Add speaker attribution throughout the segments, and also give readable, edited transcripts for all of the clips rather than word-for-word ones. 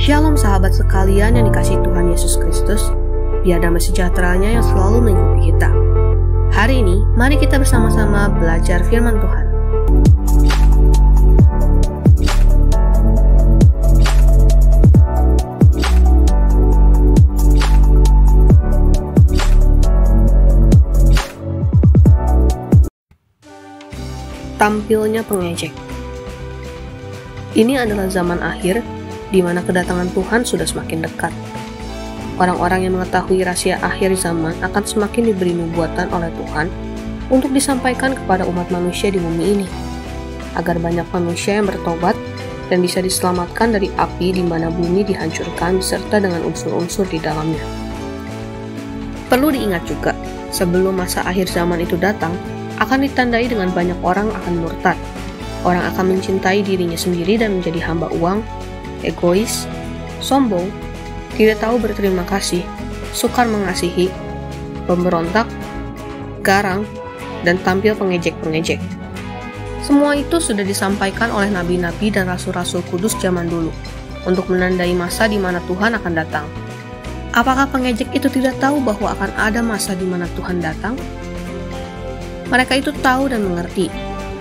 Speaker 1: Shalom sahabat sekalian yang dikasihi Tuhan Yesus Kristus, biar damai sejahtera-Nya yang selalu mengikuti kita. Hari ini, mari kita bersama-sama belajar firman Tuhan. Tampilnya pengejek. Ini adalah zaman akhir di mana kedatangan Tuhan sudah semakin dekat. Orang-orang yang mengetahui rahasia akhir zaman akan semakin diberi nubuatan oleh Tuhan untuk disampaikan kepada umat manusia di bumi ini, agar banyak manusia yang bertobat dan bisa diselamatkan dari api di mana bumi dihancurkan beserta dengan unsur-unsur di dalamnya. Perlu diingat juga, sebelum masa akhir zaman itu datang, akan ditandai dengan banyak orang akan murtad. Orang akan mencintai dirinya sendiri dan menjadi hamba uang, egois, sombong, tidak tahu berterima kasih, sukar mengasihi, pemberontak, garang, dan tampil pengejek-pengejek. Semua itu sudah disampaikan oleh nabi-nabi dan rasul-rasul kudus zaman dulu untuk menandai masa di mana Tuhan akan datang. Apakah pengejek itu tidak tahu bahwa akan ada masa di mana Tuhan datang? Mereka itu tahu dan mengerti,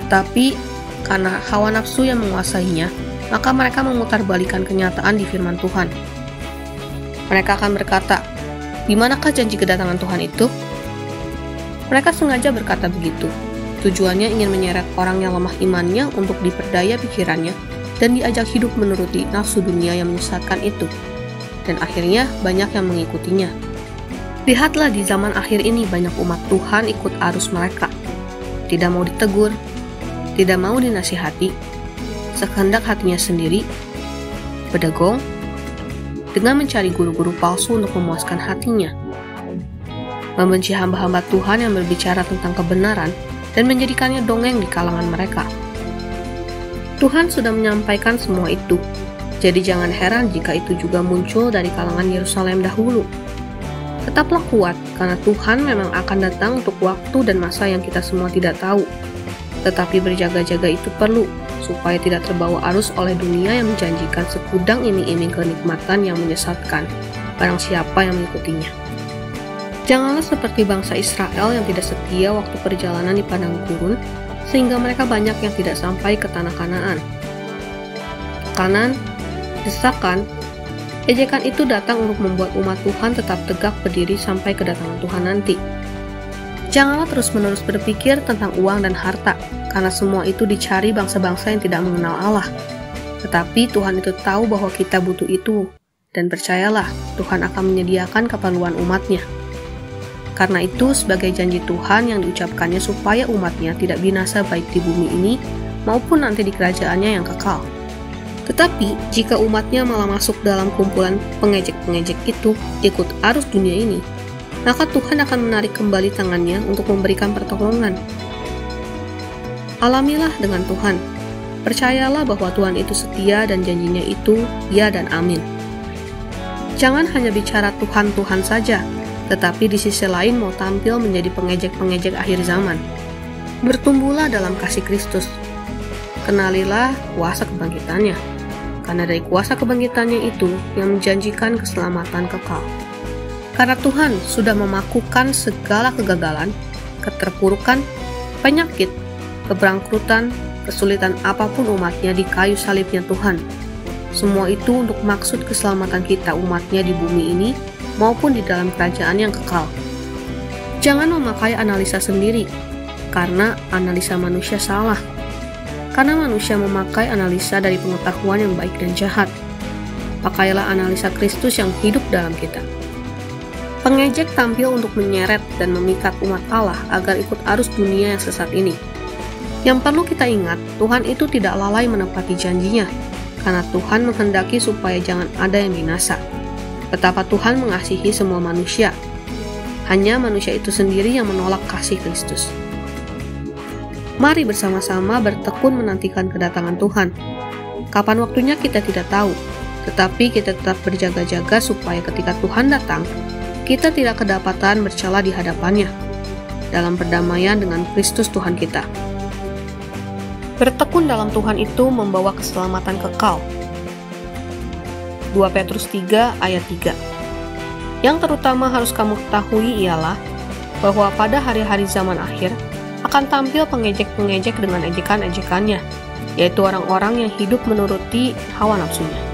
Speaker 1: tapi karena hawa nafsu yang menguasainya, maka mereka memutarbalikkan kenyataan di firman Tuhan. Mereka akan berkata, "Di manakah janji kedatangan Tuhan itu?" Mereka sengaja berkata begitu. Tujuannya ingin menyeret orang yang lemah imannya untuk diperdaya pikirannya dan diajak hidup menuruti nafsu dunia yang menyesatkan itu. Dan akhirnya banyak yang mengikutinya. Lihatlah di zaman akhir ini banyak umat Tuhan ikut arus mereka. Tidak mau ditegur, tidak mau dinasihati, sekehendak hatinya sendiri, berdegong, dengan mencari guru-guru palsu untuk memuaskan hatinya, membenci hamba-hamba Tuhan yang berbicara tentang kebenaran dan menjadikannya dongeng di kalangan mereka. Tuhan sudah menyampaikan semua itu, jadi jangan heran jika itu juga muncul dari kalangan Yerusalem dahulu. Tetaplah kuat, karena Tuhan memang akan datang untuk waktu dan masa yang kita semua tidak tahu. Tetapi berjaga-jaga itu perlu, supaya tidak terbawa arus oleh dunia yang menjanjikan sekudang iming-iming kenikmatan yang menyesatkan barang siapa yang mengikutinya. Janganlah seperti bangsa Israel yang tidak setia waktu perjalanan di padang gurun, sehingga mereka banyak yang tidak sampai ke tanah Kanaan. Tekanan, desakan, ejekan itu datang untuk membuat umat Tuhan tetap tegak berdiri sampai kedatangan Tuhan nanti. Janganlah terus-menerus berpikir tentang uang dan harta, karena semua itu dicari bangsa-bangsa yang tidak mengenal Allah. Tetapi Tuhan itu tahu bahwa kita butuh itu, dan percayalah, Tuhan akan menyediakan keperluan umatnya. Karena itu, sebagai janji Tuhan yang diucapkannya supaya umatnya tidak binasa baik di bumi ini, maupun nanti di kerajaannya yang kekal. Tetapi, jika umatnya malah masuk dalam kumpulan pengejek-pengejek itu, ikut arus dunia ini, maka Tuhan akan menarik kembali tangannya untuk memberikan pertolongan. Alamilah dengan Tuhan. Percayalah bahwa Tuhan itu setia dan janjinya itu ya dan amin. Jangan hanya bicara Tuhan-Tuhan saja, tetapi di sisi lain mau tampil menjadi pengejek-pengejek akhir zaman. Bertumbuhlah dalam kasih Kristus. Kenalilah kuasa kebangkitannya, karena dari kuasa kebangkitannya itu yang menjanjikan keselamatan kekal. Karena Tuhan sudah memakukan segala kegagalan, keterpurukan, penyakit, keberangkrutan, kesulitan apapun umatnya di kayu salibnya Tuhan. Semua itu untuk maksud keselamatan kita umatnya di bumi ini maupun di dalam kerajaan yang kekal. Jangan memakai analisa sendiri, karena analisa manusia salah. Karena manusia memakai analisa dari pengetahuan yang baik dan jahat. Pakailah analisa Kristus yang hidup dalam kita. Pengejek tampil untuk menyeret dan memikat umat Allah agar ikut arus dunia yang sesat ini. Yang perlu kita ingat, Tuhan itu tidak lalai menepati janjinya, karena Tuhan menghendaki supaya jangan ada yang binasa. Betapa Tuhan mengasihi semua manusia. Hanya manusia itu sendiri yang menolak kasih Kristus. Mari bersama-sama bertekun menantikan kedatangan Tuhan. Kapan waktunya kita tidak tahu, tetapi kita tetap berjaga-jaga supaya ketika Tuhan datang, kita tidak kedapatan bercela di hadapannya, dalam perdamaian dengan Kristus Tuhan kita. Bertekun dalam Tuhan itu membawa keselamatan kekal. 2 Petrus 3 ayat 3. Yang terutama harus kamu ketahui ialah bahwa pada hari-hari zaman akhir akan tampil pengejek-pengejek dengan ejekan-ejekannya, yaitu orang-orang yang hidup menuruti hawa nafsunya.